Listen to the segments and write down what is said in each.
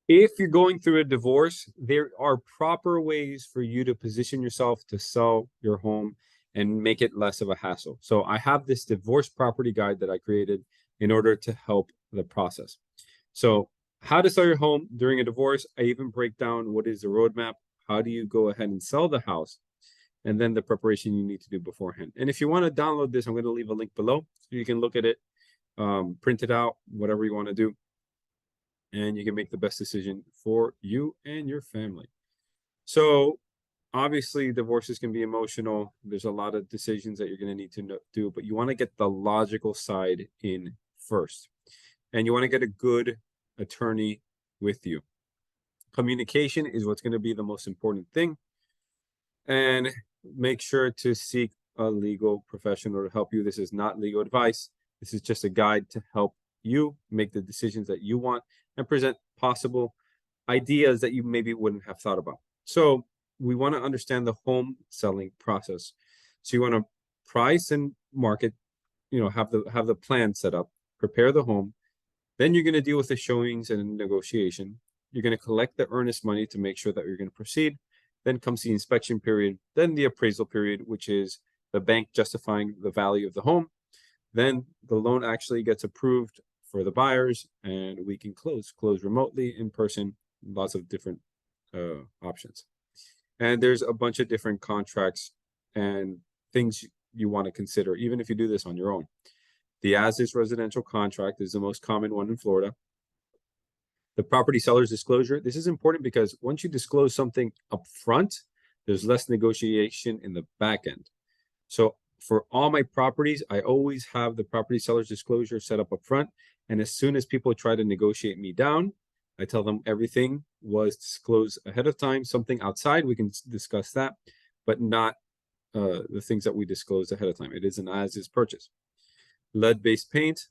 If you're going through a divorce, there are proper ways for you to position yourself to sell your home and make it less of a hassle. So I have this divorce property guide that I created in order to help the process. So how to sell your home during a divorce. I even break down what is the roadmap. How do you go ahead and sell the house? And then the preparation you need to do beforehand. And if you want to download this, I'm going to leave a link below so you can look at it, print it out, whatever you want to do, and you can make the best decision for you and your family. So obviously divorces can be emotional. There's a lot of decisions that you're going to need to do, but you want to get the logical side in first. And you want to get a good attorney with you. Communication is what's going to be the most important thing. And make sure to seek a legal professional to help you. This is not legal advice. This is just a guide to help you make the decisions that you want and present possible ideas that you maybe wouldn't have thought about. So we want to understand the home selling process. So you want to price and market, have the plan set up, prepare the home. Then you're going to deal with the showings and negotiation. You're going to collect the earnest money to make sure that you're going to proceed. Then comes the inspection period, then the appraisal period, which is the bank justifying the value of the home. Then the loan actually gets approved for the buyers, and we can close remotely, in person, lots of different options. And there's a bunch of different contracts and things you want to consider, even if you do this on your own. The as-is residential contract is the most common one in Florida. The property seller's disclosure. This is important because once you disclose something up front, there's less negotiation in the back end. So for all my properties, I always have the property seller's disclosure set up front. And as soon as people try to negotiate me down, I tell them everything was disclosed ahead of time. Something outside, we can discuss that, but not the things that we disclosed ahead of time. It is an as-is purchase. Lead-based paint,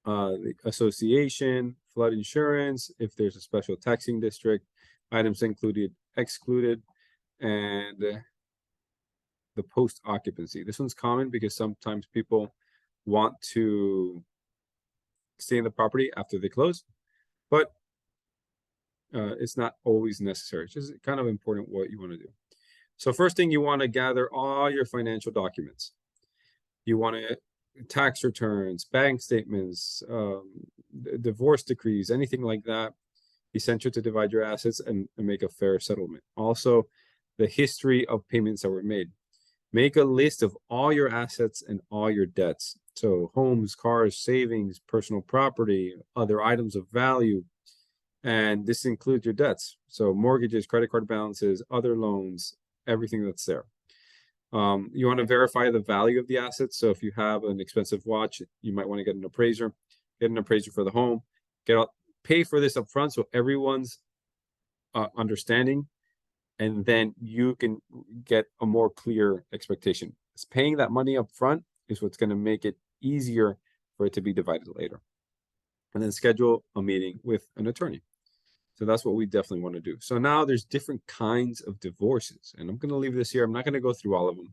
the association, flood insurance, if there's a special taxing district, items included, excluded, and the post occupancy. This one's common because sometimes people want to stay in the property after they close, but it's not always necessary. It's just kind of important what you want to do. So first thing, you want to gather all your financial documents. You want to tax returns, bank statements, divorce decrees, anything like that. Essential to divide your assets and make a fair settlement. Also, the history of payments that were made. Make a list of all your assets and all your debts. So homes, cars, savings, personal property, other items of value. And this includes your debts. So mortgages, credit card balances, other loans, everything that's there. You want to verify the value of the assets. So if you have an expensive watch, you might want to get an appraiser for the home, pay for this up front so everyone's understanding, and then you can get a more clear expectation. Paying that money up front is what's going to make it easier for it to be divided later. And then schedule a meeting with an attorney. So that's what we definitely want to do. So now there's different kinds of divorces, and I'm going to leave this here. I'm not going to go through all of them,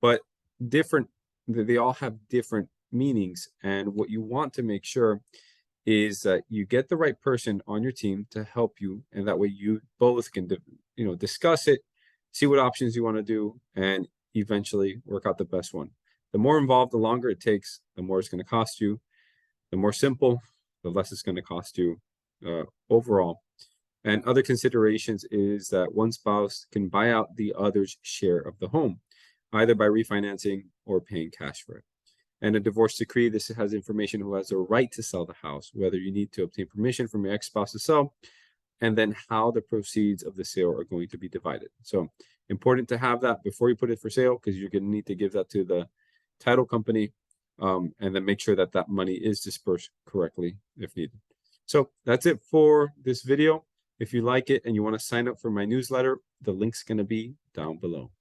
but they all have different meanings. And what you want to make sure is that you get the right person on your team to help you, and that way you both can discuss it, see what options you want to do, and eventually work out the best one. The more involved, the longer it takes, the more it's going to cost you. The more simple, the less it's going to cost you overall. And other considerations is that one spouse can buy out the other's share of the home, either by refinancing or paying cash for it. And a divorce decree, this has information who has a right to sell the house, whether you need to obtain permission from your ex-spouse to sell, and then how the proceeds of the sale are going to be divided. So important to have that before you put it for sale, because you're going to need to give that to the title company, and then make sure that that money is dispersed correctly if needed. So that's it for this video. If you like it and you want to sign up for my newsletter, the link's going to be down below.